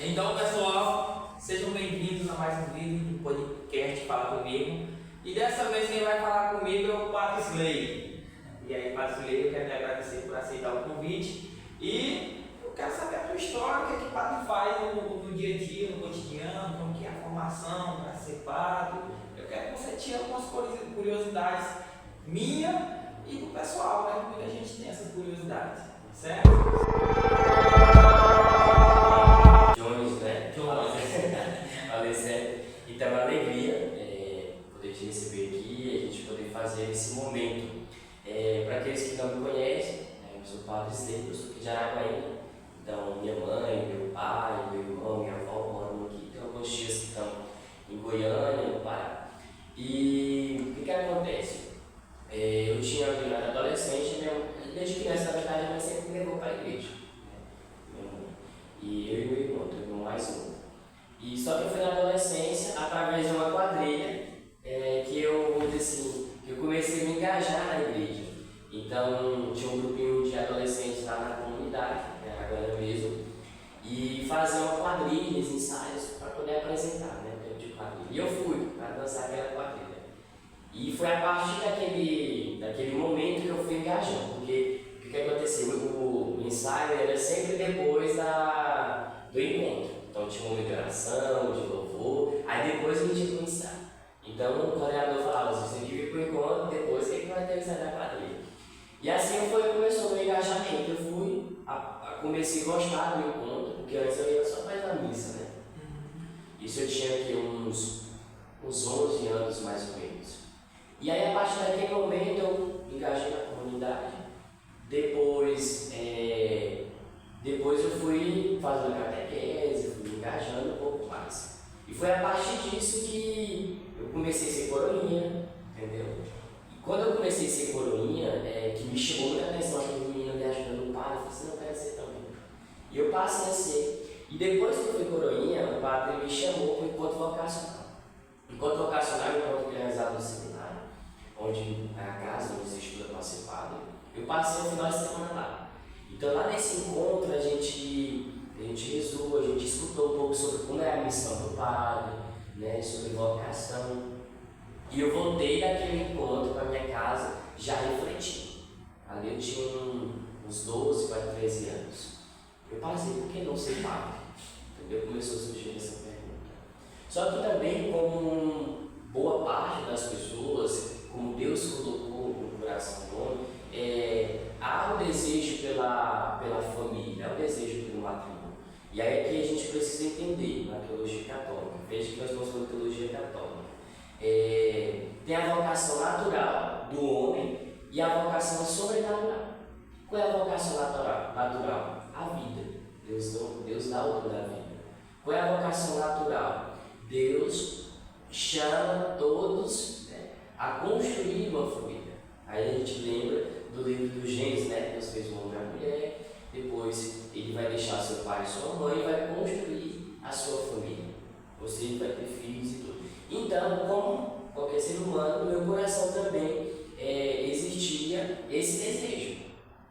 Então, pessoal, sejam bem-vindos a mais um vídeo do podcast Fala Comigo. E dessa vez quem vai falar comigo é o Padre Slay. E aí, Padre Slay, eu quero te agradecer por aceitar o convite. E eu quero saber a tua história, o que é que o Padre faz no dia a dia, no cotidiano, como que é a formação para ser padre. Eu quero que você tire algumas curiosidades minha e do pessoal, né? Muita gente tem essas curiosidades, certo? Falei sério. Então é uma alegria poder te receber aqui e a gente poder fazer esse momento. Para aqueles que não me conhecem, eu sou o Padre Slay, eu sou aqui de Araguaína. Então minha mãe, meu pai, meu irmão, minha avó moram aqui. Tem alguns tios que estão em Goiânia, no Pará. E o que acontece? Eu tinha virado adolescente, desde criança, na verdade, a mãe sempre me levou para a igreja. E eu e meu irmão, teu irmão mais novo. E só que foi na adolescência, através de uma quadrilha, que eu, vamos dizer assim, que eu comecei a me engajar na igreja. Então, tinha um grupinho de adolescentes lá na comunidade, agora mesmo, e fazia uma quadrilha, ensaios, para poder apresentar, né, dentro de quadrilha. E eu fui para dançar aquela quadrilha. E foi a partir daquele momento que eu fui engajando, porque o que aconteceu? O ensaio era sempre depois do encontro. Então tinha um momento de oração, de louvor, aí depois a gente ia para o ensaio. Então o coordenador falava, vocês têm que vir para o encontro, depois que vai ter o ensaio da quadrilha. E assim começou o meu engajamento. Eu fui, comecei a gostar do encontro, porque antes eu ia só mais na missa, né? Isso eu tinha aqui uns 11 anos mais ou menos. E aí a partir daquele momento eu engajei na comunidade. Depois eu fui fazendo catequese, fui engajando um pouco mais. E foi a partir disso que eu comecei a ser coroinha, entendeu? E quando eu comecei a ser coroinha, que me chamou muita atenção aquele menino me ajudando no padre, eu falei assim, não, eu quero ser também. E eu passei a ser. E depois que eu fui coroinha, o padre me chamou para o encontro vocacional. Encontro vocacional é um encontro que é realizado no seminário, onde é a casa onde você estuda para ser padre. Eu passei o final de semana lá. Então lá nesse encontro a gente rezou, a gente escutou um pouco sobre como é a missão do padre, né, sobre vocação. E eu voltei daquele encontro para minha casa já refletindo. Ali eu tinha uns 12 para 13 anos. Eu passei, por que não ser padre? Entendeu? Começou a surgir essa pergunta. Só que também, como boa parte das pessoas, como Deus colocou no coração do homem, há um desejo pela família, há um desejo pelo matrimônio. E aí é que a gente precisa entender na teologia católica. Veja que nós estamos falando de teologia católica. Tem a vocação natural do homem e a vocação sobrenatural. Qual é a vocação natural? A vida. Deus dá o dom da vida. Qual é a vocação natural? Deus chama todos, né, a construir uma família. Aí a gente lembra do livro do Gênesis, né? Deus fez o homem e a mulher, depois ele vai deixar seu pai e sua mãe e vai construir a sua família. Você vai ter filhos e tudo. Então, como qualquer ser humano, no meu coração também existia esse desejo,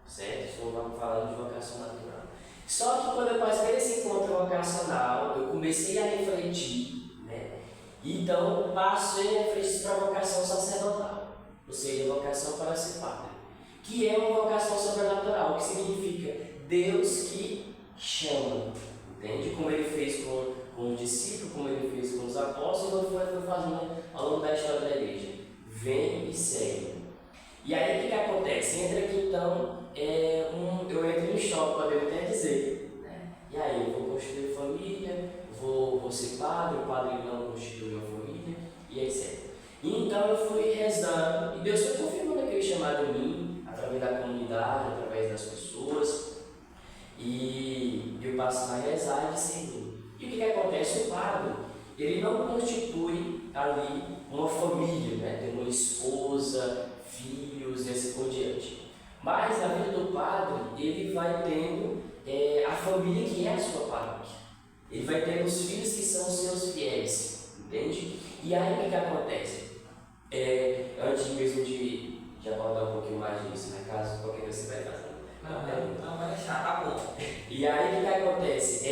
certo? Estou falando de vocação natural. Só que quando eu passei esse encontro vocacional, eu comecei a refletir, né? Então, passei a refletir para a vocação sacerdotal, ou seja, a vocação para ser padre, que é uma vocação sobrenatural, que significa Deus que chama, entende? Como ele fez com os discípulos, como ele fez com os apóstolos, e foi fazendo ao longo da história da igreja. Vem e segue. E aí o que acontece? Entra aqui então, eu entro em choque, podemos até dizer, né? E aí eu vou construir família, vou ser padre, o padre não constituiu uma família, e etc. E então eu fui rezando, e Deus foi confirmando aquele chamado em mim, através da comunidade, através das pessoas, e eu passo a rezar e seguir. E o que acontece? O padre, ele não constitui ali uma família, né? Tem uma esposa, filhos e assim por diante. Mas na vida do padre, ele vai tendo a família que é a sua paróquia. Ele vai tendo os filhos que são os seus fiéis, entende? E aí o que acontece? Antes mesmo de abordar um pouquinho mais disso, né? Caso qualquer coisa você vai fazer. Não vai deixar, tá bom. E aí o que acontece?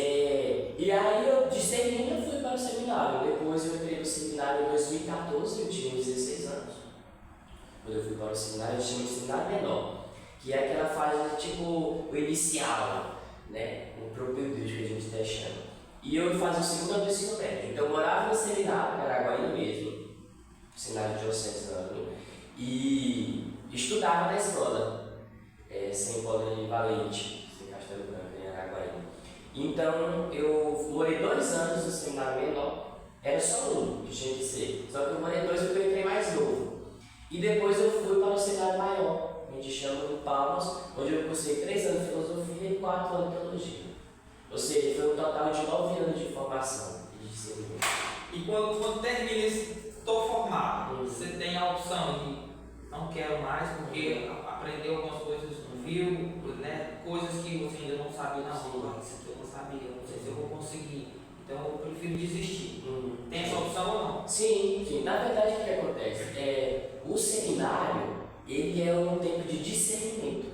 E aí eu discernindo eu fui para o seminário. Depois eu entrei no seminário em 2014, eu tinha 16 anos. Quando eu fui para o seminário, eu tinha um seminário menor, que é aquela fase tipo o inicial, né? O propedêutico que a gente está chamando. E eu fazia o segundo ano do ensino médio. Então eu morava no seminário, Araguaína mesmo, seminário diocesano, e estudava na escola, sem Polivalente, sem Castelo Branco, em Araguaína. Então eu morei 2 anos no seminário menor, era só um que tinha que ser, só que eu morei 2 porque eu entrei mais novo. E depois eu fui para o seminário maior, a gente chama do Palmas, onde eu cursei 3 anos de filosofia e 4 anos de teologia. Ou seja, foi um total de 9 anos de formação e de discernimento. E quando termina esse, estou formado, você tem a opção de não quero mais porque aprendeu algumas coisas, não viu, né? Coisas que você ainda não sabia, não, isso aqui eu não sabia, não sei se eu vou conseguir, então eu prefiro desistir. Tem essa opção ou não? Sim. Na verdade, o que acontece? O seminário, ele é um tempo de discernimento.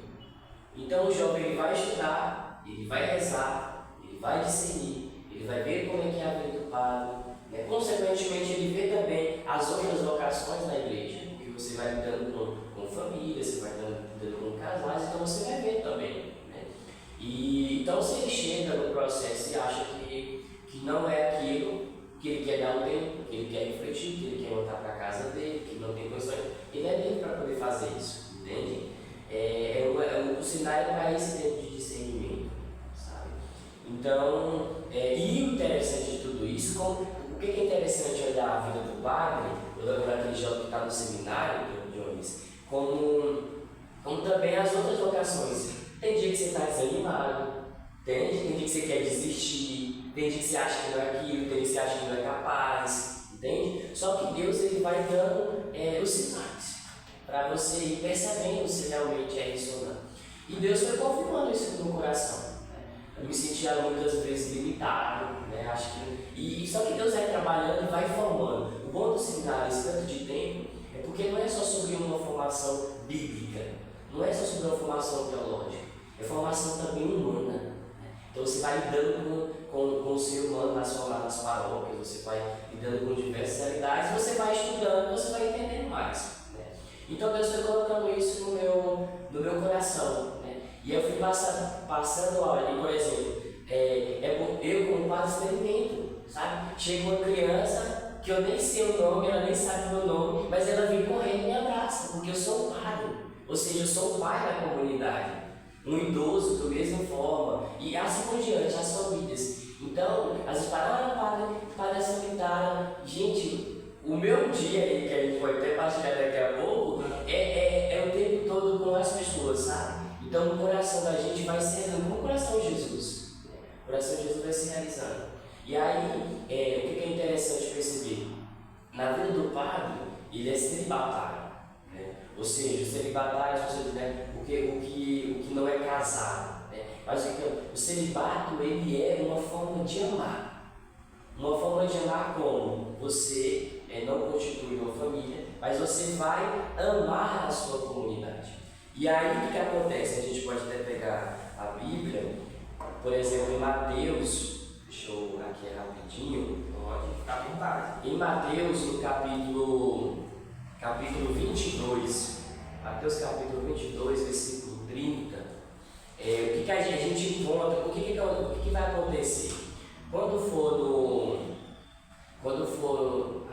Então o jovem ele vai estudar, ele vai rezar, ele vai discernir, ele vai ver como é que é a vida do padre, né? Consequentemente, ele vê também as outras vocações na igreja, porque você vai lidando com família, você vai lidando com casais, então você vai ver também, né? E então, se ele chega no processo e acha que não é aquilo, que ele quer dar um tempo, que ele quer refletir, que ele quer voltar para a casa dele, que não tem condições, ele é livre para poder fazer isso, entende? O seminário é para esse tempo de discernimento, sabe? Então, e o interessante de tudo isso, o que é interessante olhar a vida do padre, ou daquele jovem que está no seminário, Jones, como também as outras vocações. Tem dia que você está desanimado, tem dia que você quer desistir, tem dia que você acha que não é aquilo, tem dia que você acha que não é capaz, entende? Só que Deus ele vai dando os sinais para você ir percebendo se realmente é isso ou não. E Deus foi confirmando isso no meu coração. Eu me sentia muitas vezes limitado, né? Acho que só que Deus vai trabalhando e vai formando. O bom do seminário, esse tanto de tempo, é porque não é só sobre uma formação bíblica, não é só sobre uma formação teológica, é formação também humana. Né? Então você vai lidando com o ser humano nas paróquias, você vai lidando com diversas realidades, você vai estudando, você vai entendendo mais. Né? Então Deus foi colocando isso no meu coração. Né? E eu fui passando a olhar, por exemplo, eu como padre experimento, sabe? Chega uma criança que eu nem sei o nome, ela nem sabe o meu nome, mas ela vem correndo e me abraça, porque eu sou um padre, ou seja, eu sou o pai da comunidade, um idoso da mesma forma, e assim por diante, as famílias. Então, às vezes padre sanitário, gente, o meu dia aí, que a gente pode até partilhar daqui a pouco, é o tempo todo com as pessoas, sabe? Então o coração da gente vai se realizando como o coração de Jesus. O coração de Jesus vai se realizando. E aí, o que é interessante perceber? Na vida do padre, ele é celibatário. Né? Ou seja, o celibatário, né? o que não é casado. Né? Mas o celibato, ele é uma forma de amar. Uma forma de amar como? Você não constitui uma família, mas você vai amar a sua comunidade. E aí o que acontece? A gente pode até pegar a Bíblia, por exemplo, em Mateus, deixa eu aqui rapidinho, pode ficar à vontade. Em Mateus, no capítulo 22, Mateus capítulo 22, versículo 30, o que a gente encontra, o que vai acontecer? Quando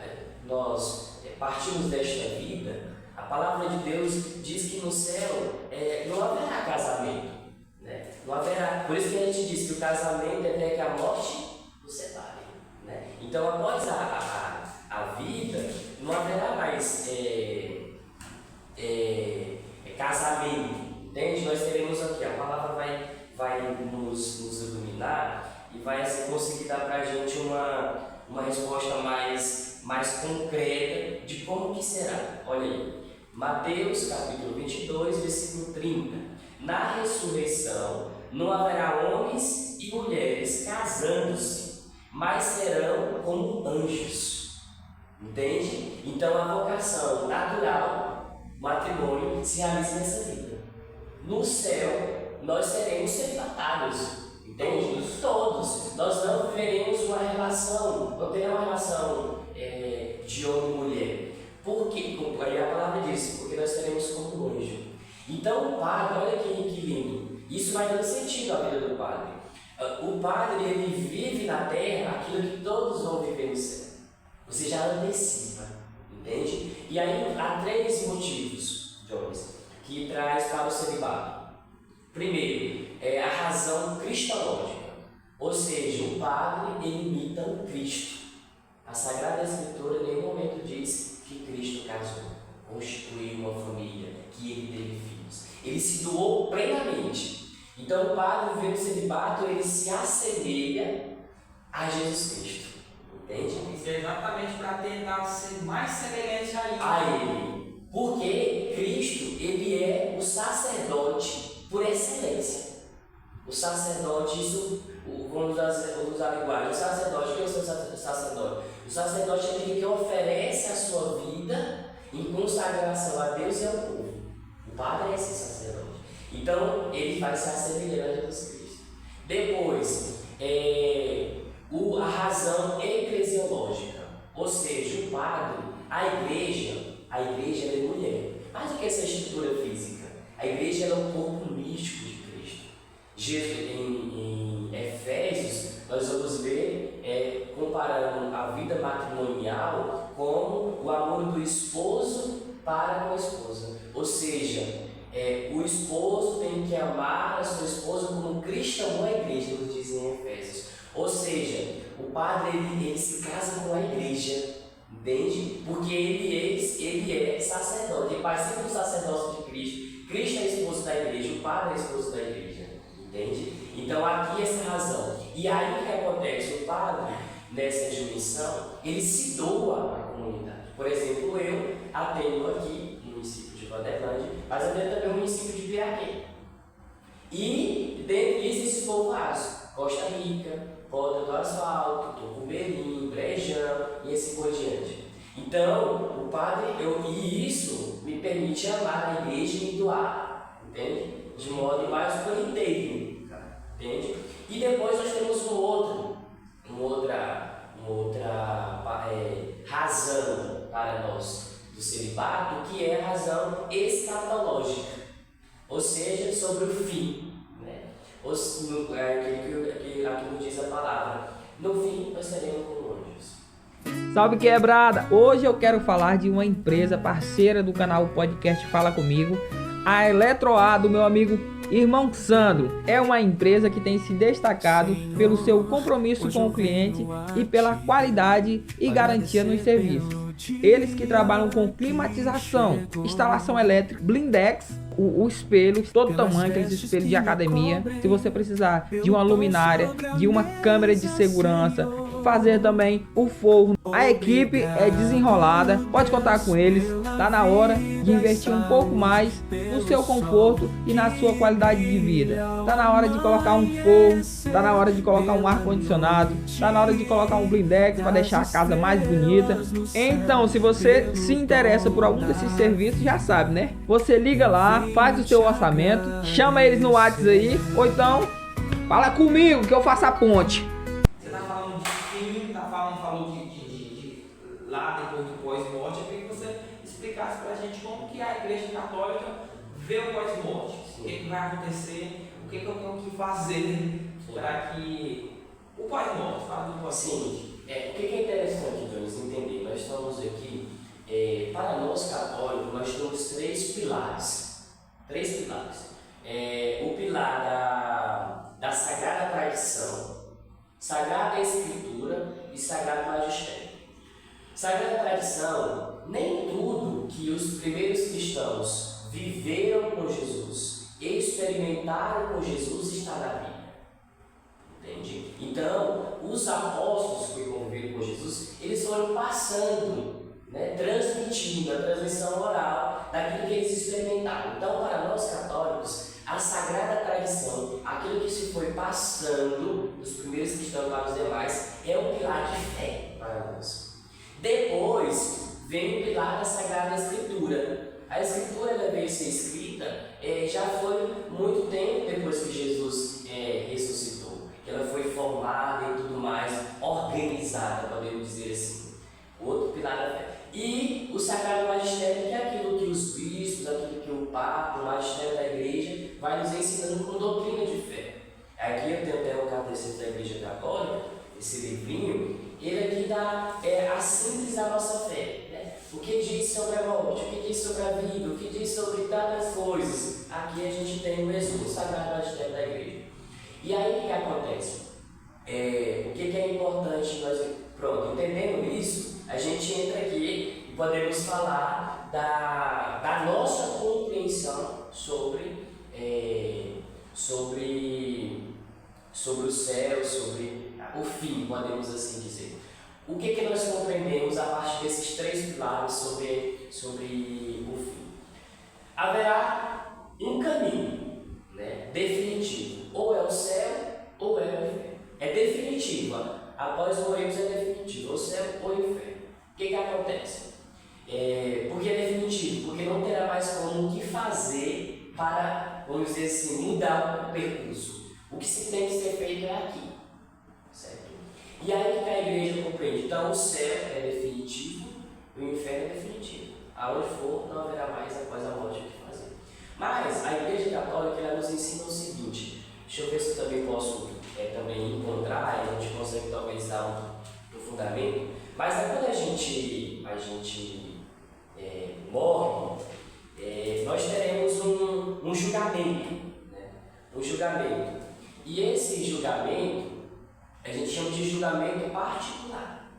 nós partimos desta vida, a palavra de Deus diz que no céu não haverá casamento, né? Não haverá. Por isso que a gente diz que o casamento é até que a morte nos separe, né? Então, após a vida, não haverá mais casamento, entende? Nós teremos aqui, a palavra vai nos iluminar e vai conseguir dar para a gente uma resposta mais concreta de como que será. Olha aí. Mateus capítulo 22, versículo 30. Na ressurreição não haverá homens e mulheres casando-se, mas serão como anjos. Entende? Então a vocação natural, matrimônio, se realiza nessa vida. No céu, nós seremos celibatários. Entende? Todos. Nós não teremos uma relação, não teremos uma relação de homem e mulher. Por quê? Aí a palavra diz, porque nós teremos cônjuge. Então o padre, olha que lindo, isso vai dando sentido à vida do padre. O padre, ele vive na terra aquilo que todos vão viver no céu. Você já antecipa, entende? E aí há 3 motivos, Jones, que traz para o celibato. Primeiro, é a razão cristológica, ou seja, o padre ele imita o Cristo. A Sagrada Escritura em nenhum momento diz que Cristo casou, constituiu uma família, que ele teve filhos. Ele se doou plenamente. Então o padre, vivendo o celibato, ele se assemelha a Jesus Cristo. Entende? Isso é exatamente para tentar ser mais semelhante a ele. Porque Cristo, ele é o sacerdote por excelência. O sacerdote, isso, vamos usar a linguagem. O sacerdote, o que é o sacerdote? O sacerdote é aquele que oferece a sua vida em consagração a Deus e ao povo. O padre é esse sacerdote. Então, ele vai se assemelhando a Jesus Cristo. Depois, a razão eclesiológica, ou seja, o padre, a igreja é mulher. Mais do que essa estrutura física, a igreja é o corpo místico de Cristo. Jesus, em Efésios, nós vamos ver, comparando a vida matrimonial como o amor do esposo para com a esposa. Ou seja, o esposo tem que amar a sua esposa como Cristo amou a igreja, nos diz em Efésios. Ou seja, o padre ele se casa com a igreja, entende? Porque ele é sacerdote, ele participa do sacerdócio de Cristo. Cristo é esposo da igreja, o padre é esposo da igreja, entende? Então aqui essa razão. E aí o que acontece? O padre, nessa dimensão, ele se doa à comunidade. Por exemplo, eu atendo aqui no município de Vanderlândia, mas atendo também o município de Piraquê. E dentro disso esses povoados, Costa Rica, Porta do Asfalto, Tucubelim, Brejão e assim por diante. Então, o padre, e isso me permite amar a igreja e me doar, entende? De modo mais planteiro, entende? E depois nós temos uma outra razão para nós do celibato, que é a razão escatológica, ou seja, sobre o fim. Aqui nos diz a palavra, no fim nós seremos como anjos. Salve quebrada! Hoje eu quero falar de uma empresa parceira do canal Podcast Fala Comigo, a Eletroa do meu amigo Irmão Sandro. É uma empresa que tem se destacado pelo seu compromisso com o cliente e pela qualidade e garantia nos serviços. Eles que trabalham com climatização, instalação elétrica, blindex, o espelho, todo tamanho, aqueles espelhos de academia. Se você precisar de uma luminária, de uma câmera de segurança, fazer também o forro. A equipe é desenrolada, pode contar com eles. Tá na hora de investir um pouco mais no seu conforto e na sua qualidade de vida. Tá na hora de colocar um forro, tá na hora de colocar um ar-condicionado, tá na hora de colocar um blindex para deixar a casa mais bonita. Então, se você se interessa por algum desses serviços, já sabe, né? Você liga lá, faz o seu orçamento, chama eles no WhatsApp aí, ou então fala comigo que eu faço a ponte. Você tá falando de fim, falou de lá depois do pós-morte. Eu queria que você explicasse pra gente como que a Igreja Católica vê o pós-morte. O que vai acontecer, o que eu tenho que fazer para que o pós-morte, fala do pós-morte. Sim, o que é interessante, Jones, entender? Nós estamos aqui, para nós católicos, nós temos 3 pilares. O pilar da Sagrada Tradição, Sagrada Escritura e Sagrado Magistério. Sagrada Tradição, nem tudo que os primeiros cristãos viveram com Jesus, experimentaram com Jesus está na Bíblia. Entende? Então, os apóstolos que conviveram com Jesus, eles foram passando, transmitindo a transmissão oral daquilo que eles experimentaram. Então, para nós católicos, a Sagrada Tradição, aquilo que se foi passando dos primeiros cristãos para os demais, é um pilar de fé para nós. Depois, vem o pilar da Sagrada Escritura. A Escritura ela veio ser escrita, já foi muito tempo depois que Jesus ressuscitou. ela foi formada e tudo mais, organizada, podemos dizer assim. Outro pilar da fé. E o Sagrado Magistério, que é aquilo que os bispos, aquilo que o Papa, o Magistério da Igreja, vai nos ensinando com doutrina de fé. Aqui eu tenho até o Catecismo da Igreja Católica, esse livrinho, ele aqui dá a síntese da nossa fé. Né? O que diz sobre a morte, o que diz sobre a vida, o que diz sobre tantas coisas. Aqui a gente tem o resumo do Sagrado Magistério da Igreja. E aí o que acontece? O que é importante nós... Pronto, entendendo isso, a gente entra aqui e podemos falar da nossa compreensão sobre o céu, sobre o fim, podemos assim dizer. O que nós compreendemos a partir desses 3 pilares sobre o fim? Haverá um caminho, né, definitivo, ou é o céu ou é o inferno. É definitivo, após morrermos é definitivo, o céu ou o inferno. O que acontece? Por que é definitivo? Porque não terá mais como o que fazer para, vamos dizer assim, mudar o percurso. O que se tem que ser feito é aqui, certo? E aí que a igreja compreende. Então o céu é definitivo, o inferno é definitivo. Aonde for, não haverá mais após a morte o que fazer. Mas a Igreja Católica ela nos ensina o seguinte, deixa eu ver se eu também posso também encontrar, e a gente consegue talvez dar um fundamento, mas quando a gente morre, nós teremos um julgamento, né? Um julgamento. E esse julgamento, a gente chama de julgamento particular.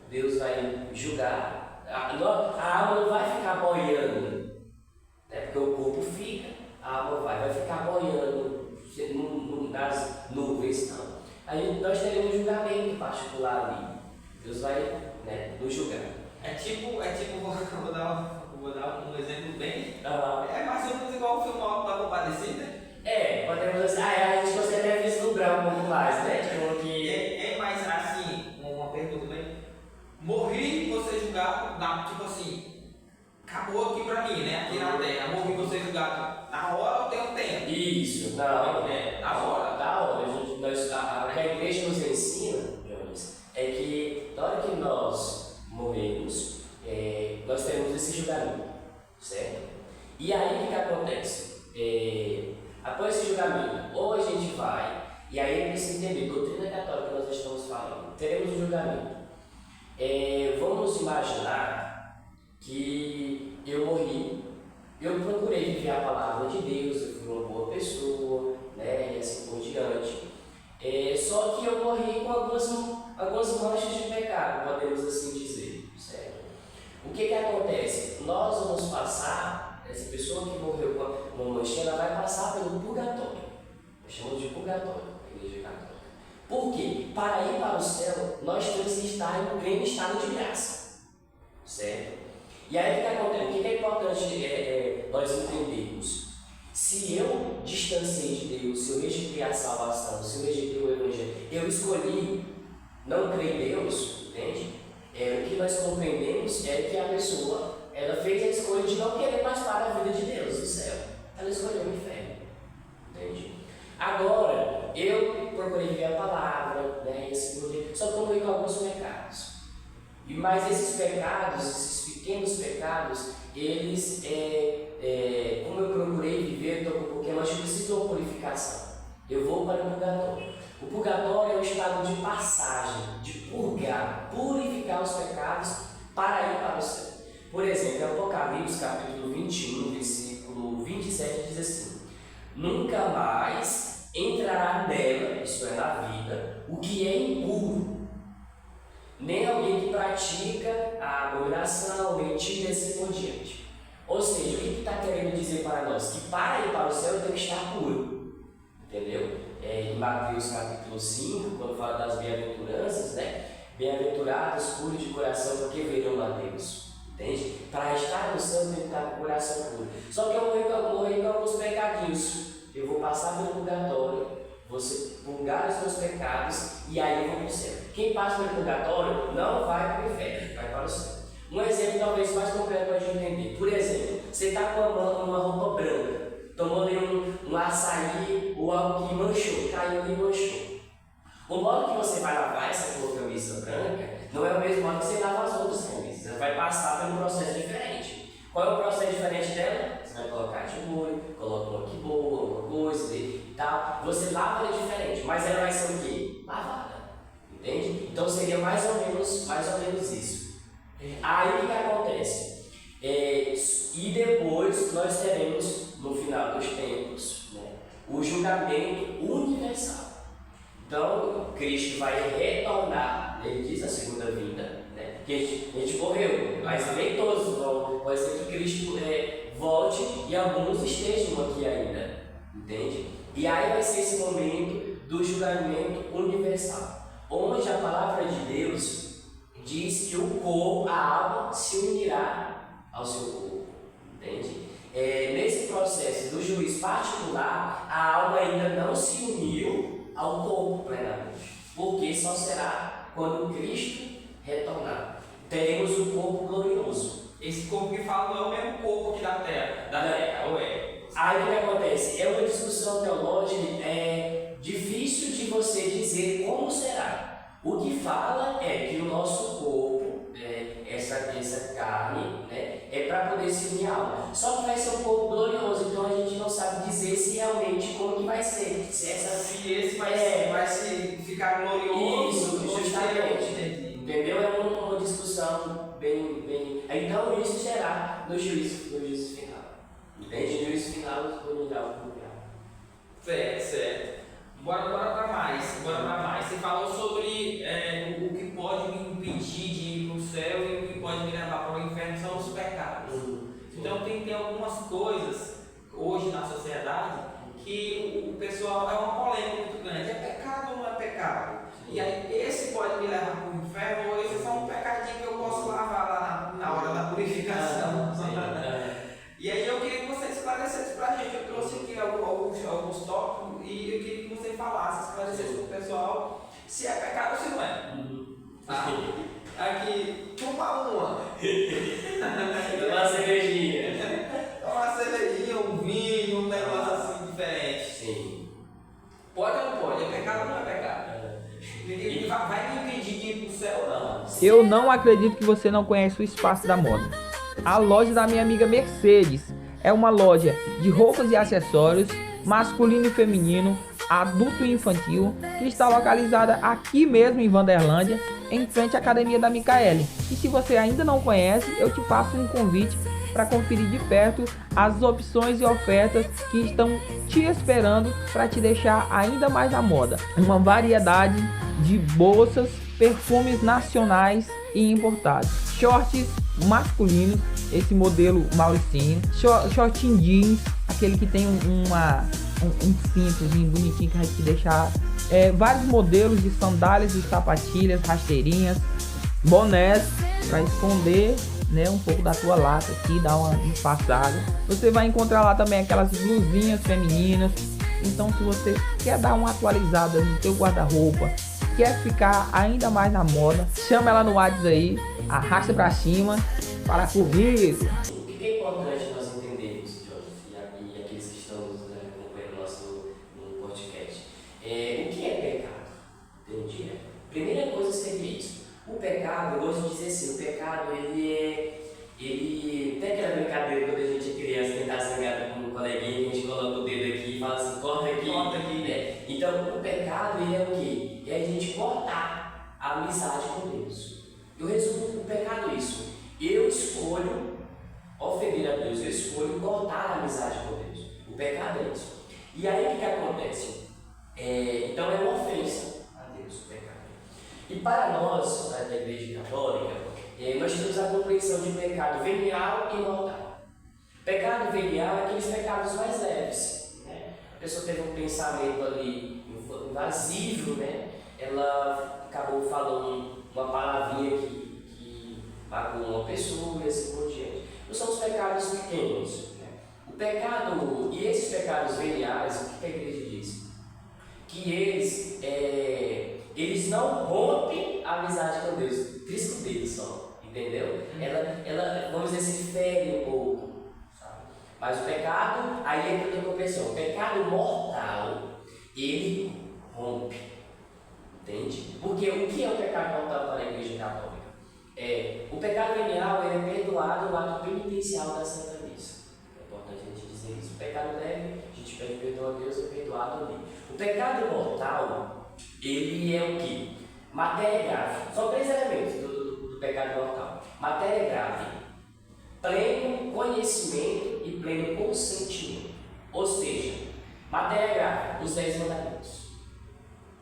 Deus vai julgar, a alma não vai ficar boiando, né? Porque o corpo fica, a alma vai ficar boiando nas nuvens, não. Aí nós teremos um julgamento particular ali. Deus vai, né, nos julgar. É tipo, vou dar um exemplo bem. É mais ou menos igual o filme Alto da Compadecida. Podemos assim, a gente consegue até vislumbrar um pouco mais, né? Tipo que... É mais assim, uma pergunta bem. Morri, você julgado, tipo assim, acabou aqui pra mim, né? Aqui na Terra, morri, você julgado. Na hora ou tem um tempo? Isso, na hora. Da hora. O que a igreja nos ensina, Jones, é que na hora que nós morremos, nós teremos esse julgamento, certo? E aí o que acontece? Após esse julgamento, ou a gente vai, e aí é preciso entender, doutrina católica que nós estamos falando, teremos um julgamento. Vamos imaginar que eu morri, eu procurei viver a palavra de Deus, eu fui uma boa pessoa, né, e assim por diante. Só que eu morri com algumas manchas de pecado, podemos assim dizer, certo? O que acontece? Nós vamos passar, essa pessoa que morreu com uma manchinha, ela vai passar pelo purgatório. Nós chamamos de purgatório, a Igreja Católica. Por quê? Para ir para o céu, nós temos que estar em um pleno estado de graça, certo? E aí o que acontece? O que é importante nós entendermos? Se eu distanciei de Deus, se eu rejeitei a salvação, se eu rejeitei o Evangelho, eu escolhi não crer em Deus, entende? O que nós compreendemos é que a pessoa ela fez a escolha de não querer participar da vida de Deus, do céu. Ela escolheu o inferno, entende? Agora, eu procurei viver a palavra, né, só que eu morri com alguns pecados. Mas esses pecados, esses pequenos pecados, eles, como eu procurei viver, porque nós precisamos de uma purificação. Eu vou para o purgatório. O purgatório é um estado de passagem, de purgar, purificar os pecados para ir para o céu. Por exemplo, em Apocalipse, capítulo 21, versículo 27, diz assim: nunca mais entrará nela, isso é, na vida, o que é impuro, nem alguém que pratica a abominação, mentira e assim por diante. Ou seja, o que está querendo dizer para nós? Que para ir para o céu eu tenho que estar puro. Entendeu? Em Mateus capítulo 5, quando fala das bem-aventuranças, né? Bem-aventurados, puros de coração, porque verão a Deus. Entende? Para estar no céu eu tenho que estar com o coração puro. Só que eu morri com alguns pecadinhos. Eu vou passar pelo purgatório, você purgar os meus pecados e aí eu vou para o céu. Quem passa pelo purgatório não vai para o inferno, vai para o céu. Um exemplo talvez mais concreto para a gente entender. Por exemplo, você está com uma roupa branca, tomou ali um açaí ou algo que manchou, caiu ali e manchou. O modo que você vai lavar essa cor camisa branca não é o mesmo modo que você lava as outras camisas. Ela vai passar por um processo diferente. Qual é o processo diferente dela? Você vai colocar de molho, coloca uma que boa, alguma coisa e tal. Você lava ela diferente, mas ela vai ser o quê? Lavada. Entende? Então seria mais ou menos isso. Aí o que acontece? E depois nós teremos, no final dos tempos, né, o julgamento universal. Então, Cristo vai retornar, ele diz a segunda vinda, né? Que a gente morreu, mas nem todos vão. Pode ser que Cristo volte e alguns estejam aqui ainda, entende? E aí vai ser esse momento do julgamento universal, onde a palavra de Deus diz que o corpo, a alma, se unirá ao seu corpo, entende? Nesse processo do juiz particular, a alma ainda não se uniu ao corpo plenamente, porque só será quando Cristo retornar. Teremos um corpo glorioso. Esse corpo que fala não é o mesmo corpo aqui da terra, ou é? Aí o que acontece? É uma discussão teológica, difícil de você dizer como será. O que fala é que o nosso corpo, essa carne, né, é para poder se unir à alma. Só que vai ser um corpo glorioso, então a gente não sabe dizer se realmente como que vai ser. Se esse vai se ficar glorioso. Isso, justamente. Entendeu? É uma discussão bem. Então isso será no juízo final. Entende? No juízo final unirá o corpo. Certo. Bora para mais. Você falou sobre o que pode me impedir de ir para o céu e o que pode me levar para o inferno são os pecados. Então tem algumas coisas hoje na sociedade que o pessoal é uma polêmica muito grande. É pecado ou não é pecado? E aí esse pode me levar para o inferno ou esse é só um pecadinho que eu posso lavar lá na hora da purificação. E aí eu queria que você esclarecesse para a gente. Eu trouxe aqui alguns tópicos e eu queria que você falasse, esclarecesse para o pessoal se é pecado ou se não é. Aqui, toma uma. Uma cervejinha. Uma cervejinha, um vinho, um negócio assim diferente. Sim. Pode ou não pode? É pecado ou não é pecado? Vai me impedir de ir para o céu ou não? Eu não acredito que você não conhece o Espaço da Moda. A loja da minha amiga Mercedes é uma loja de roupas e acessórios masculino e feminino, adulto e infantil, que está localizada aqui mesmo em Vanderlândia, em frente à Academia da Micaele. E se você ainda não conhece, eu te faço um convite para conferir de perto as opções e ofertas que estão te esperando para te deixar ainda mais na moda. Uma variedade de bolsas, perfumes nacionais e importados, shorts masculinos, esse modelo Mauricinho, shortinho jeans, aquele que tem um cintozinho bonitinho que vai te deixar, vários modelos de sandálias e sapatilhas, rasteirinhas, bonés para esconder, né, um pouco da tua lata aqui, dar uma disfarçada. Você vai encontrar lá também aquelas blusinhas femininas. Então, se você quer dar uma atualizada no teu guarda-roupa, quer ficar ainda mais na moda, chama ela no WhatsApp aí, arrasta pra cima, fala comigo. O que é importante nós entendermos, Jorge, e aqueles que estão acompanhando nosso no podcast, o que é pecado? Entendi? Primeira coisa seria isso. O pecado, eu gosto de dizer assim, o pecado ele tem aquela brincadeira quando a gente é criança, tentar zangar com um coleguinha, a gente coloca o dedo aqui e fala assim, corta aqui, né? Então, o pecado, ele é o quê? É a gente cortar a amizade com Deus. Eu resumo o pecado isso. Eu escolho ofender a Deus, eu escolho cortar a amizade com Deus. O pecado é isso. E aí, o que acontece? Então, é uma ofensa a Deus, o pecado. E para nós, da Igreja Católica, nós temos a compreensão de pecado venial e mortal. Pecado venial é aqueles pecados mais leves, né? A pessoa teve um pensamento ali invasivo, né? Ela acabou falando uma palavrinha que magoou uma pessoa e assim por diante. Não são os pecados pequenos, né? O pecado, e esses pecados veniais, o que a Igreja diz? Que eles não rompem a amizade com Deus, trisco deles só, entendeu? Ela, vamos dizer assim, fere um pouco, sabe? Mas o pecado, aí entra outra compreensão, o pecado mortal, ele rompe. Entende? Porque o que é o pecado mortal para a Igreja Católica? O pecado venial ele é perdoado no ato penitencial da Santa Missa. É importante a gente dizer isso. O pecado leve, a gente pede perdão a Deus, é perdoado ali. O pecado mortal, ele é o quê? Matéria grave. São 3 elementos do pecado mortal. Matéria grave, pleno conhecimento e pleno consentimento. Ou seja, matéria grave, os 10 mandamentos.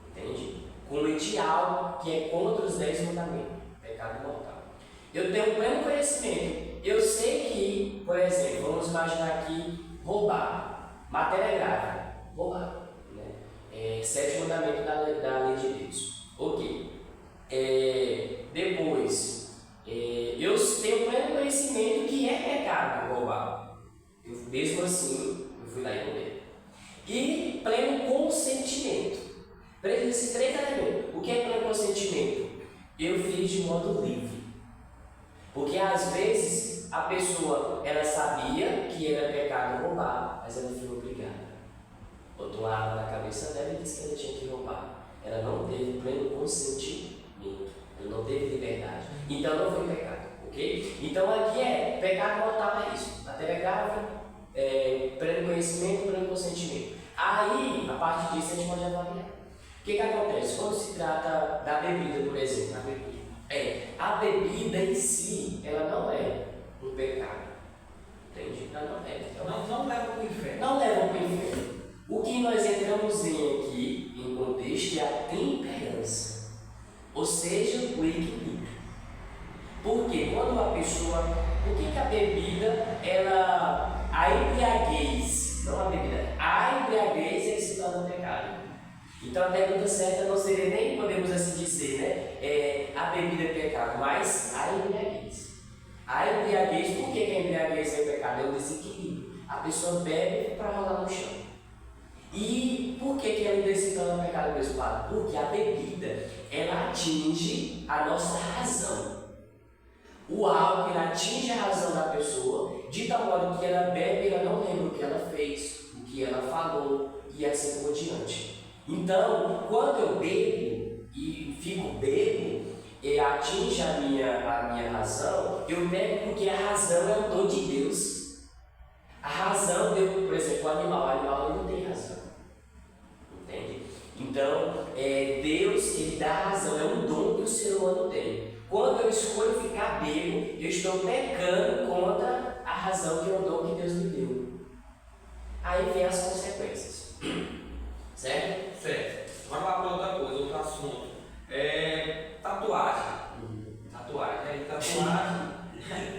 Entende? Cometer algo que é contra os 10 mandamentos. Pecado mortal. Eu tenho pleno conhecimento. Eu sei que, por exemplo, vamos imaginar aqui roubar. Matéria grave, roubar. Né? 7 mandamentos da lei de Deus. Ok. Depois, eu tenho pleno conhecimento que é pecado roubar. Mesmo assim, eu fui lá e roubei. E pleno consentimento. Esses 3 elementos. O que é pleno consentimento? Eu fiz de modo livre. Porque às vezes a pessoa ela sabia que era pecado roubar, mas ela foi obrigada. Botou uma arma na cabeça dela e disse que ela tinha que roubar. Ela não teve pleno consentimento. Ela não teve liberdade. Então não foi pecado. Ok? Então aqui pecado mortal é isso. Matéria grave, pleno conhecimento, pleno consentimento. Aí, a partir disso, a gente pode avaliar. O que acontece? Quando se trata da bebida, por exemplo, a bebida em si, ela não é um pecado. Entende? Ela não é. Não leva para o inferno. Não leva para o inferno. O que nós entramos aqui, em contexto, é a temperança. Ou seja, o equilíbrio. Porque quando a pessoa... Por que a bebida, a embriaguez, não a bebida, a embriaguez é que se torna pecado. Então a pergunta certa não seria nem, podemos assim dizer, né? A bebida é pecado, mas a embriaguez. A embriaguez, por que a embriaguez é pecado? É o desequilíbrio. A pessoa bebe para rolar no chão. E por que ela se torna pecado mesmo, Padre? Porque a bebida, ela atinge a nossa razão. O álcool ele atinge a razão da pessoa, de tal modo que ela bebe e ela não lembra o que ela fez, o que ela falou e assim por diante. Então, quando eu bebo e fico bebo, e atinge a minha razão, eu bebo porque a razão é o dom de Deus. A razão, por exemplo, o animal ele não tem razão. Entende? Então, Deus ele dá a razão, é um dom que o ser humano tem. Quando eu escolho ficar bebo, eu estou pecando contra a razão que é o dom que Deus me deu. Aí vem as consequências. Certo? Certo. Vamos lá para outra coisa, outro assunto. Tatuagem. Tatuagem. Tatuagem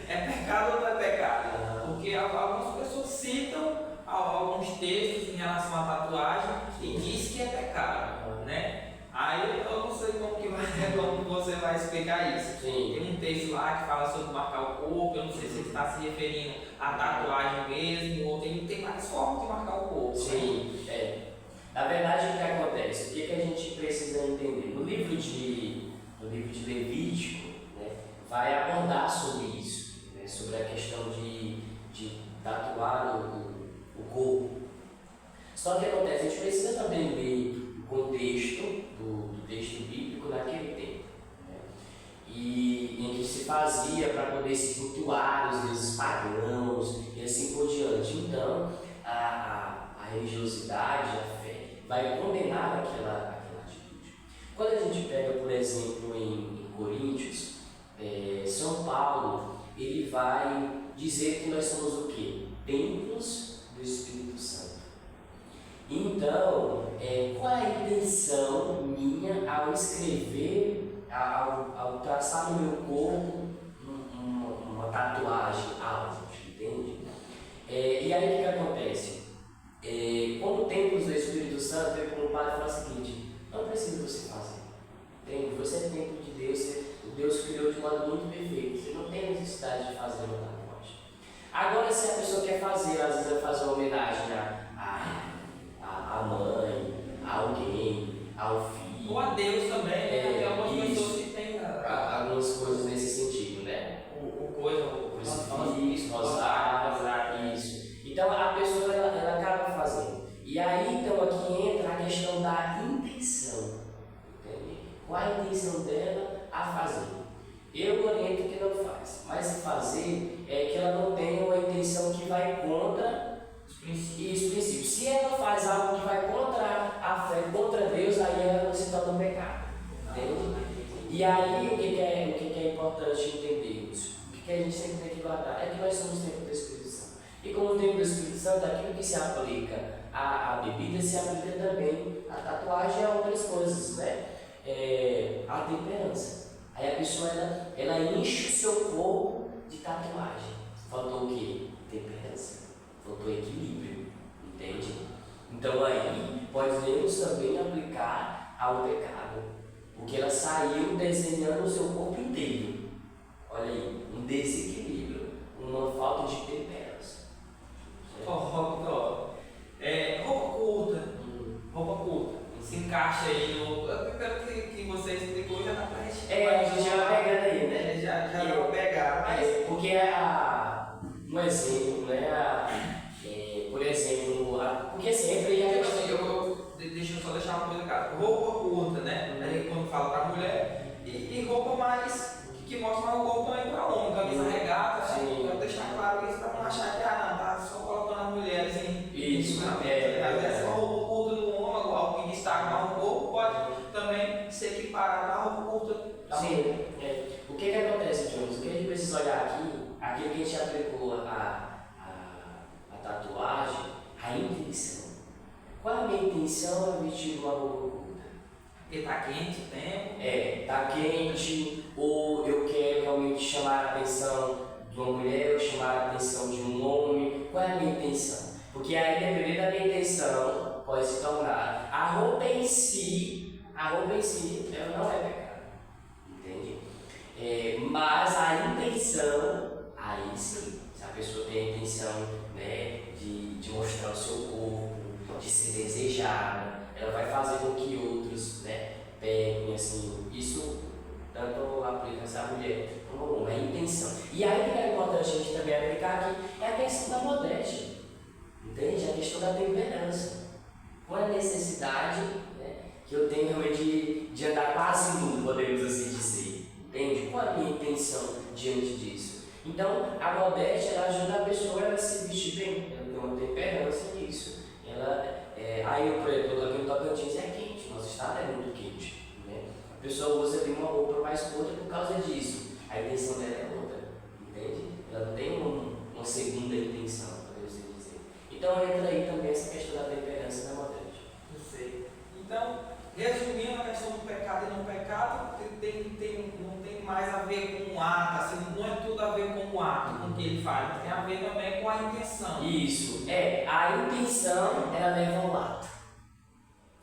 é pecado ou não é pecado? Porque algumas pessoas citam alguns textos em relação à tatuagem e diz que é pecado, né? Aí eu não sei como você vai explicar isso. Sim. Tem um texto lá que fala sobre marcar o corpo, eu não sei se ele está se referindo à tatuagem mesmo, ou tem várias formas de marcar o corpo. Sim, Na verdade, o que acontece? O que a gente precisa entender? No livro de Levítico, né, vai abordar sobre isso, né, sobre a questão de tatuar o corpo. Só que acontece, a gente precisa também ver o contexto do texto bíblico naquele tempo, né, e em que se fazia para poder se cultuar os deuses pagãos e assim por diante. Então, a religiosidade, a fé, vai condenar aquela atitude. Quando a gente pega, por exemplo, em Coríntios, São Paulo, ele vai dizer que nós somos o quê? Templos do Espírito Santo. Então, qual é a intenção minha ao escrever, ao traçar no meu corpo uma tatuagem, algo, entende? E aí o que acontece? Como templos do Espírito Santo, como o Padre fala o seguinte: não precisa você fazer. Entende? Você é templo de Deus, Deus criou de modo muito perfeito. Você não tem necessidade de fazer uma tatuagem. Agora, se a pessoa quer fazer, às vezes vai fazer uma homenagem à mãe, a alguém, ao filho. Ou a Deus também, né? Tem algumas pessoas que têm algumas coisas nesse sentido, né? Isso, rosário, isso. Então a pessoa ela acaba fazendo. E aí então aqui entra a questão da intenção. Entende? intenção dela a fazer. Eu oriento que não faz, mas se fazer é que ela não tenha uma intenção que vai contra os princípios. Se ela faz algo que vai contra a fé, contra Deus, aí ela se torna um pecado. Entende? E aí o que é importante entendermos? O que a gente sempre tem que guardar é que nós somos templo do Espírito Santo. E como o templo do Espírito Santo, aquilo que se aplica à bebida se aplica também à tatuagem e a outras coisas, né? A temperança. Aí a pessoa ela enche o seu corpo de tatuagem. Faltou o quê? Temperança. Faltou equilíbrio. Entende? Então aí podemos também aplicar ao pecado. Porque ela saiu desenhando o seu corpo inteiro. Olha aí, um desequilíbrio, uma falta de temperança. Roupa curta. Roupa curta. Se encaixa aí no. Pelo que você explicou, já dá pra gente. A gente já vai pegando aí, né? Já dá pra pegar. Mas... Porque um exemplo, né? Por exemplo, porque sempre deixa eu só deixar uma coisa clara. Roupa curta, né? Aí quando fala pra mulher, e roupa mais que mostra mais o corpo também pra homem, camisa regata, né? Quero deixar claro isso pra não achar que tá só colocando as mulheres em. Isso, Só roupa curta do homem, algo que destaca mais o corpo, pode também se equiparar à roupa curta da mulher. Sim. O que acontece, Jones? O que a gente precisa olhar aquilo que a gente aplicou a tatuagem, a intenção. Qual a minha intenção é vestir uma roupa curta? Porque tá quente o tempo. Tá quente, ou eu quero realmente chamar a atenção de uma mulher, ou chamar a atenção de um homem. Qual é a minha intenção? Porque aí, dependendo da minha intenção, pode se tornar. A roupa em si, ela não é pecado. Entende? Mas a intenção, aí sim, se a pessoa tem a intenção, né, de mostrar o seu corpo, de ser desejada, ela vai fazer com que outros, né, peguem, assim, isso tanto aplica-se à mulher como ao homem, a intenção. E aí que é importante a gente também aplicar aqui é a questão da modéstia, entende? A questão da temperança. Qual é a necessidade, né, que eu tenho realmente de andar quase nu, podemos assim dizer, entende? Qual é a minha intenção diante disso? Então, a modéstia, ela ajuda a pessoa a se vestir bem, ela tem uma temperança nisso. Aí, por exemplo, aqui no Tocantins é quente, nosso estado é muito quente, né? A pessoa usa ali uma roupa mais curta por causa disso. A intenção dela é outra, entende? Ela não tem uma segunda intenção, podemos dizer. Então entra aí também essa questão da temperança e da modéstia. Não sei. Então, resumindo a questão do pecado e não pecado, não tem mais a ver com o ato, assim, não é tudo a ver com o ato, com o que ele faz, tem a ver também com a intenção. Isso, a intenção ela leva ao ato.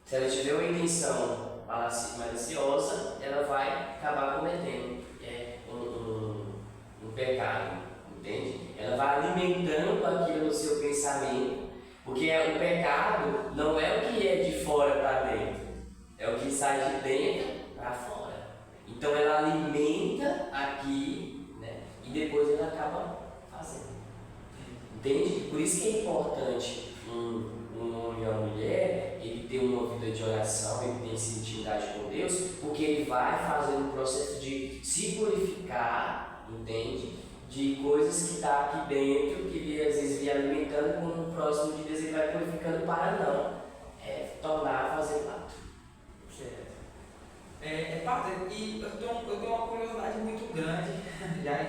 Se ela tiver uma intenção maliciosa, ela vai acabar cometendo um pecado, entende? Ela vai alimentando aquilo no seu pensamento, porque o pecado não é o que é de fora para dentro, é o que sai de dentro para fora. Então ela alimenta aqui, né, e depois ela acaba fazendo. Entende? Por isso que é importante um homem e uma mulher, ele ter uma vida de oração, ele tem essa intimidade com Deus, porque ele vai fazendo um processo de se purificar, entende? De coisas que está aqui dentro, que ele às vezes vem alimentando, quando no próximo de Deus ele vai purificando para não tornar a fazer ato. Certo. Padre, e eu tenho uma curiosidade muito grande, já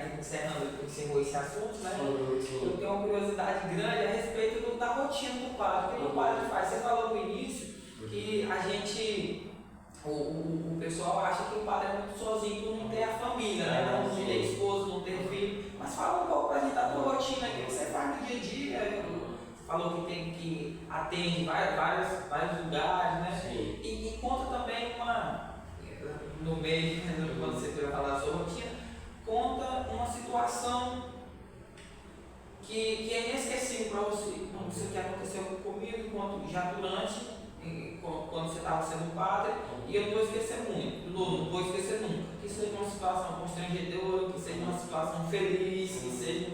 encerrou esse assunto, né? Eu tenho uma curiosidade grande a respeito da rotina do padre, o que o padre faz. Você falou no início que a gente, o pessoal acha que o padre é muito sozinho por não ter a família, né? Não ter esposo, não ter filho. Mas fala um pouco pra gente da tua rotina, o que você faz no dia a dia. Você falou que atende vários lugares, né? Sim. E conta também no meio, quando você foi falar da sua rotina, conta uma situação que é inesquecível para você. Isso que aconteceu comigo enquanto já durante, quando você estava sendo padre, e eu não vou esquecer muito, não vou esquecer nunca. Que seja uma situação constrangedora, que seja uma situação feliz, que seja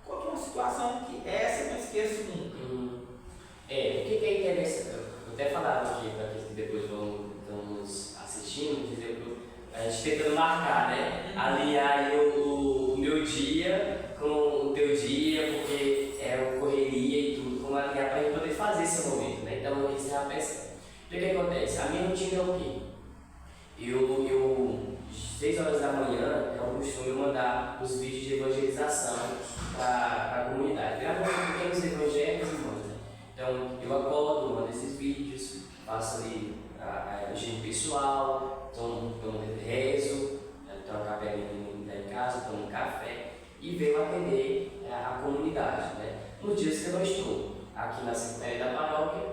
uma situação que essa eu não esqueço nunca. O que é interessante? Eu até falava aqui para que depois vamos assistindo, dizer, a A gente tentando marcar, né? Alinhar aí o meu dia com o teu dia, porque é correria e tudo, como alinhar para gente poder fazer esse momento, né? Então, isso é a pensão. O que acontece? A minha rotina é o quê? Eu 6 horas da manhã, eu costumo mandar os vídeos de evangelização para a comunidade. Gravando pequenos evangelhos, irmãos, né? Então, eu acordo, mando esses vídeos, faço ali a higiene pessoal, tomo rezo, tomo café em casa, tomo um café e venho atender a comunidade, né? Nos dias que eu não estou aqui na Secretaria da Paróquia,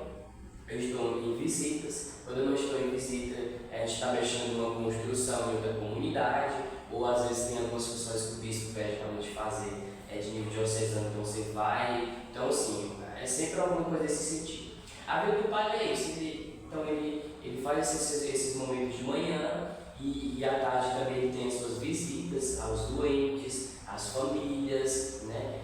eu estou em visitas. Quando eu não estou em visita, a gente está mexendo numa construção em outra comunidade, ou às vezes tem algumas funções que o bispo pede para a gente fazer de nível diocesano, então você vai. Então, assim, é sempre alguma coisa nesse sentido. A vida do padre é isso, então ele faz esses momentos de manhã e à tarde também ele tem as suas visitas aos doentes, às famílias, né?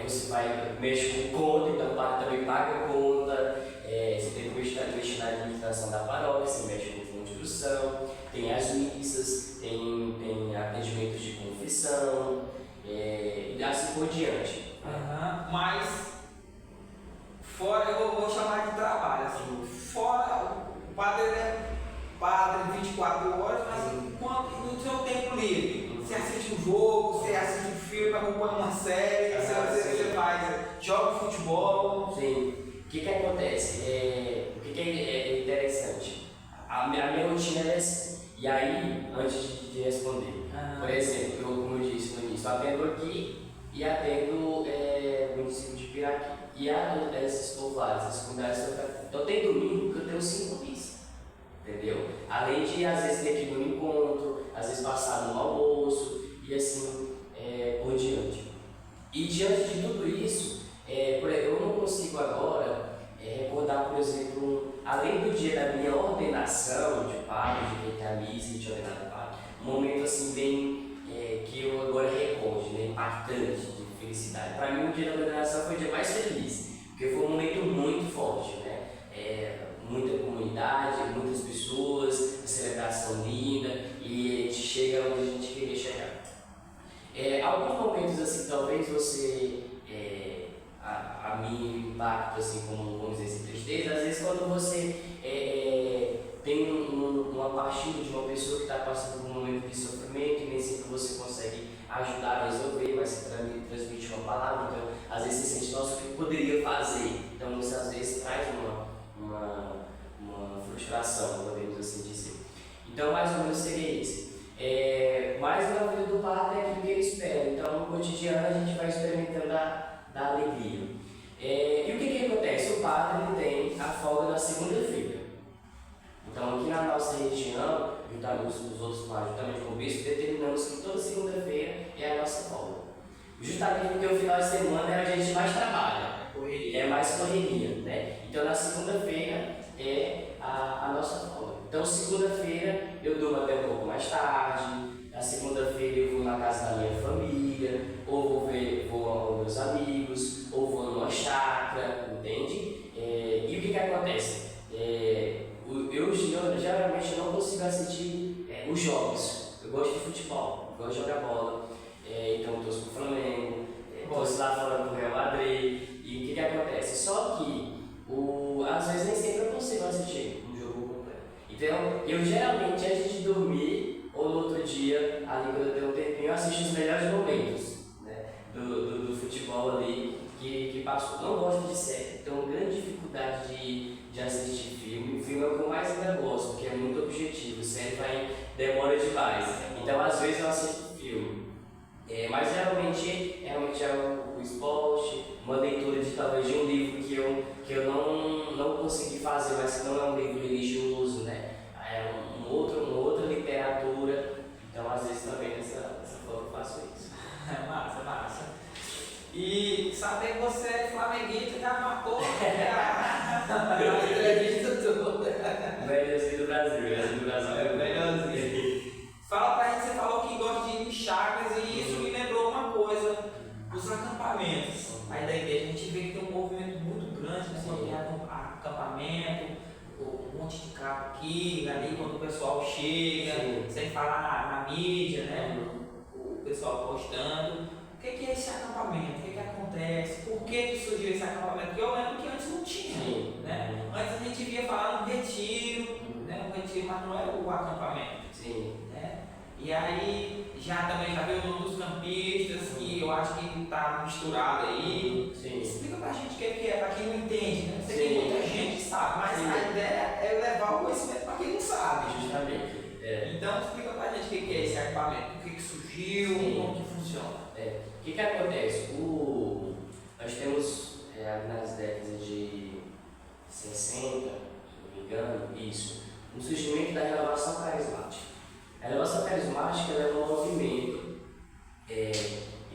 Você vai mexer com conta, então o padre também paga conta. Você tem que mexer na administração da paróquia, você mexe com construção, tem as missas, tem atendimentos de confissão, e assim por diante. Mas, fora, eu vou chamar de trabalho, assim, fora, o padre é padre 24 horas, mas no seu tempo livre, você assiste um jogo, você assiste um filme, acompanha uma série, você faz, joga futebol. Sim. O que acontece? O que é interessante? A minha rotina é assim. E aí, antes de responder, por exemplo, como eu disse no início, eu atendo aqui e atendo o município de Piraqui. E atendo esses povoados, essas comunidades. Então tem domingo que eu tenho 5 missas, entendeu? Além de, às vezes, ter que ir no encontro, às vezes passar no almoço e assim por diante. E diante de tudo isso, eu não consigo agora recordar, por exemplo, além do dia da minha ordenação de padre, de quem tem a missa e de ordenado padre, um momento assim bem que eu agora recorde, né, impactante, de felicidade. Para mim, o dia da ordenação foi o dia mais feliz, porque foi um momento muito forte, né? Muita comunidade, muitas pessoas, a celebração linda e a gente chega onde a gente queria chegar. Alguns momentos assim, talvez você a mim impacto assim, como vamos dizer assim, tristeza, às vezes quando você tem uma partida de uma pessoa que está passando por um momento de sofrimento e nem sempre você consegue ajudar a resolver, mas você transmite uma palavra, então às vezes você sente, nossa, o que eu poderia fazer? Então você às vezes traz uma frustração, podemos assim dizer. Então mais ou menos seria isso. Mais na vida do padre é aquilo que ele espera, então no cotidiano a gente vai experimentando da alegria. E o que acontece? O padre tem a folga na segunda-feira. Então aqui na nossa região, juntamente com os outros padres, juntamente com o bispo, determinamos que toda segunda-feira é a nossa folga. Justamente porque o final de semana é onde a gente mais trabalha, é mais correria, né? Então na segunda-feira é a nossa folga. Então segunda-feira eu durmo até um pouco mais tarde, na segunda-feira eu vou na casa da minha família, ou vou aos meus amigos, ou vou numa chácara, entende? E o que acontece? Eu geralmente não consigo assistir os jogos. Eu gosto de futebol, eu gosto de jogar bola, então eu torço pro Flamengo, torço lá fora pro Real Madrid. E o que acontece? Só que às vezes nem sempre eu consigo assistir um jogo completo. Então eu geralmente antes de dormir ou no outro dia, ali quando eu tenho um tempinho, eu assisto os melhores momentos, né, do futebol ali que passou. Não gosto de série, tenho grande dificuldade de assistir filme. O filme é o que eu mais ainda gosto, porque é muito objetivo, série demora demais. Então às vezes eu assisto filme. Mas geralmente é o esporte, uma leitura talvez de um livro que eu não consegui fazer, mas que não é um livro religioso, né? É uma outra literatura, então às vezes também nessa forma eu faço isso. Massa. E saber que você é flamenguista já matou a entrevista toda. Melhorzinho do Brasil. Melhorzinho. Fala pra gente, você falou que gosta de ir em chácaras e isso me lembrou uma coisa, os acampamentos. Aí da igreja a gente vê que tem um movimento muito grande, né? Quando tem acampamento, um monte de carro aqui, ali quando o pessoal chega. Sim. sem falar na mídia, né? O pessoal postando. O que é esse acampamento? O que acontece? Por que surgiu esse acampamento? Porque eu lembro que antes não tinha. Sim. Né? Antes a gente via falar no retiro, né? Um retiro, mas não era o acampamento. Sim. Né? E aí já veio o nome dos campistas, que eu acho que está misturado aí. Sim. Explica pra gente o que é, pra quem não entende, né? Sei Sim. que muita gente sabe, mas Sim. a ideia é levar o conhecimento pra quem não sabe. Justamente. Então explica pra gente o que é esse acampamento, por que surgiu, Sim. como que funciona. O que acontece? Nós temos nas décadas de 60, se não me engano, um surgimento da renovação carismática. A renovação carismática é um movimento que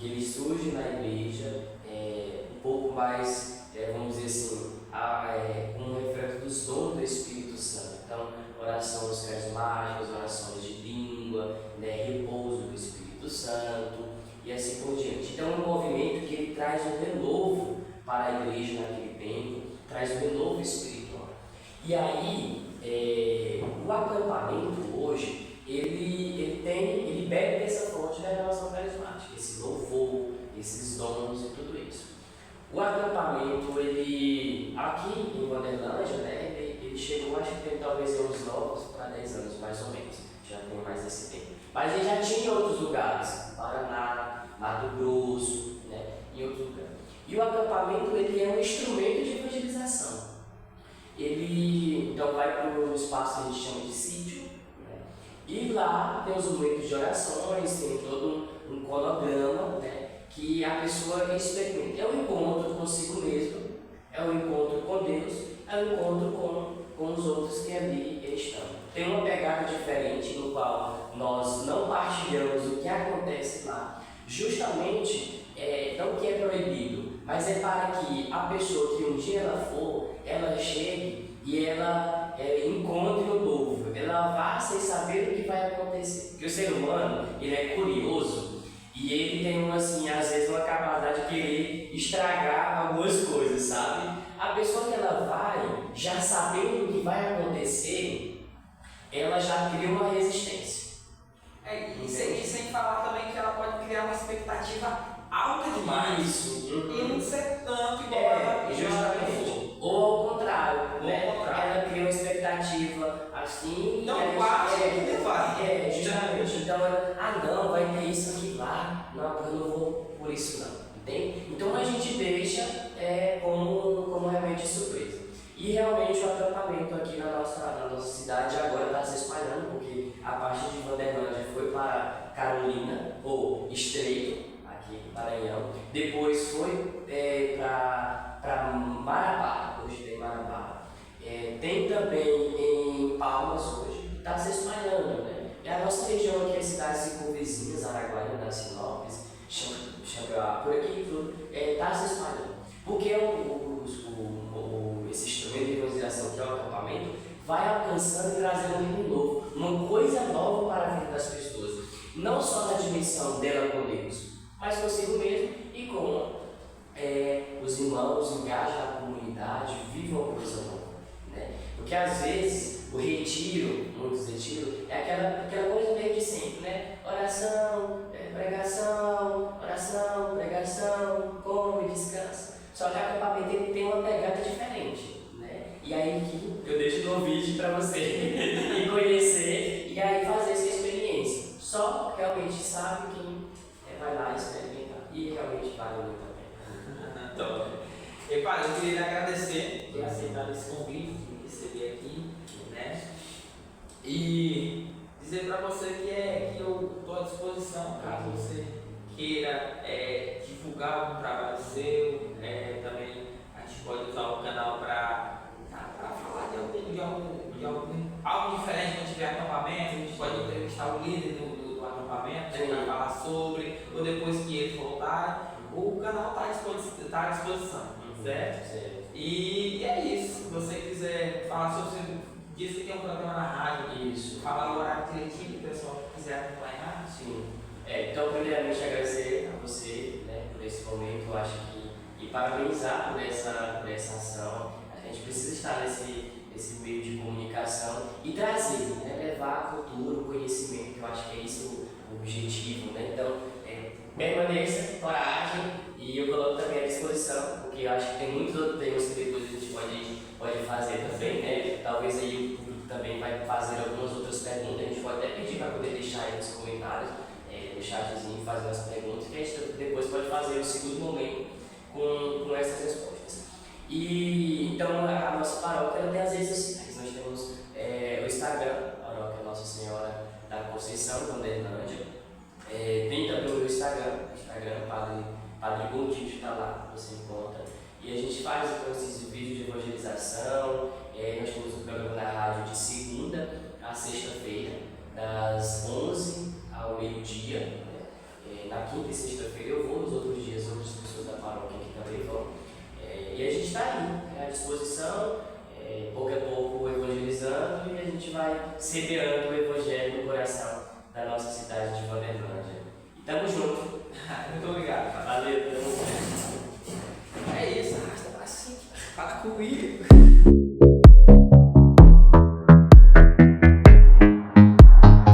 ele surge na igreja um pouco mais, vamos dizer assim, com um reflexo dos dons do Espírito Santo. Então, oração dos carismáticos, orações de língua, repouso do Espírito Santo e assim por diante. Então, é um movimento que ele traz um renovo para a igreja naquele tempo, traz um renovo espiritual. E aí, o acampamento hoje, ele bebe dessa fonte da renovação carismática, esse louvor, esses dons e tudo isso. O acampamento, aqui em Wanderlândia, ele chegou, acho que tem talvez uns 9 para 10 anos, mais ou menos, já tem mais esse tempo. Mas ele já tinha em outros lugares, Paraná, Mato Grosso, em outros lugares. E o acampamento, ele é um instrumento de evangelização. Ele, então, vai para um espaço que a gente chama de sítio, e lá tem os momentos de orações, tem todo um cronograma, que a pessoa experimenta. É um encontro consigo mesmo, é um encontro com Deus, é um encontro com os outros que ali estão. Tem uma pegada diferente no qual nós não partilhamos o que acontece lá, justamente, não que é proibido, mas é para que a pessoa que um dia ela chegue e ela encontre o novo, ela vá sem saber o que vai acontecer. Porque o ser humano, ele é curioso e ele tem, assim, às vezes uma capacidade de querer estragar algumas coisas, sabe? A pessoa que ela vai, já sabendo o que vai acontecer, ela já cria uma resistência. E sem falar também que ela pode criar uma expectativa alta demais. Isso. E não ser tanto igual ela justamente. Ou ao contrário, ela cria uma expectativa assim. Então, quase que vai. Justamente. Então, não, vai ter isso aqui lá. Não, eu não vou por isso, não. Entende? Então, a gente deixa como realmente surpresa. E realmente o acampamento aqui na nossa cidade agora está se espalhando, porque a partir de Wanderlândia foi para Carolina, ou Estreito, aqui em Maranhão. Depois foi para Marabá, hoje tem Marabá. Tem também em Palmas hoje, está se espalhando, E a nossa região aqui, as cidades circunvizinhas, Araguaína, Sinópolis, Xangai, por aqui tudo, está se espalhando. Porque esse instrumento de evangelização que é o acampamento vai alcançando e trazendo um ritmo novo, uma coisa nova para a vida das pessoas. Não só na dimensão dela com Deus, mas consigo mesmo e com os irmãos, engajam na comunidade, vivem uma coisa nova. Porque às vezes o retiro, muitos retiros, é aquela coisa meio de sempre, Oração, pregação, come, descansa. Só que o acampamento ele tem uma pegada diferente, E aí que eu deixo no vídeo para você e conhecer e aí fazer essa experiência. Só realmente sabe quem vai lá experimentar. E realmente vale muito a pena. Então, pai, eu queria lhe agradecer por aceitar esse convite, me receber aqui, E dizer para você que eu estou à disposição, caso você queira divulgar algum trabalho seu, também a gente pode usar o canal para falar de algo diferente quando tiver acampamento, a gente pode entrevistar o líder do acampamento, para falar sobre, ou depois que ele voltar, o canal está à disposição, certo? E é isso, se você quiser falar sobre, diz que tem um programa na rádio, Isso. falar o horário direitinho, o pessoal que quiser acompanhar. Sim. Então, primeiramente, agradecer a você por esse momento, eu acho que, e parabenizar por essa ação. A gente precisa estar esse meio de comunicação e trazer, né, levar a cultura, o conhecimento, que eu acho que é isso o objetivo, né? Então, permaneça, coragem, e eu coloco também à disposição, porque eu acho que tem muitos outros temas que depois a gente pode fazer também, né? Talvez aí o público também vai fazer algumas outras perguntas, a gente pode até pedir para poder deixar aí nos comentários, no chatzinho, fazer umas perguntas, que a gente depois pode fazer o segundo momento com essas respostas. E então a nossa paróquia ela tem as redes sociais, nós temos o Instagram, Paróquia Nossa Senhora da Conceição, Vanderlândia. Tem também o meu Instagram, Padre Gondim, está lá, você encontra. E a gente faz então esses vídeos de evangelização. Nós temos um programa na rádio de segunda a sexta-feira, das 11 ao meio-dia. Né? Na quinta e sexta-feira eu vou, nos outros dias outras pessoas da paróquia aqui também vão. E a gente está aí, à disposição, pouco a pouco evangelizando, e a gente vai semeando o evangelho no coração da nossa cidade de Vanderlândia. E tamo junto. Muito obrigado. Valeu, tamo junto. É isso, arrasta pra cima. Fala comigo.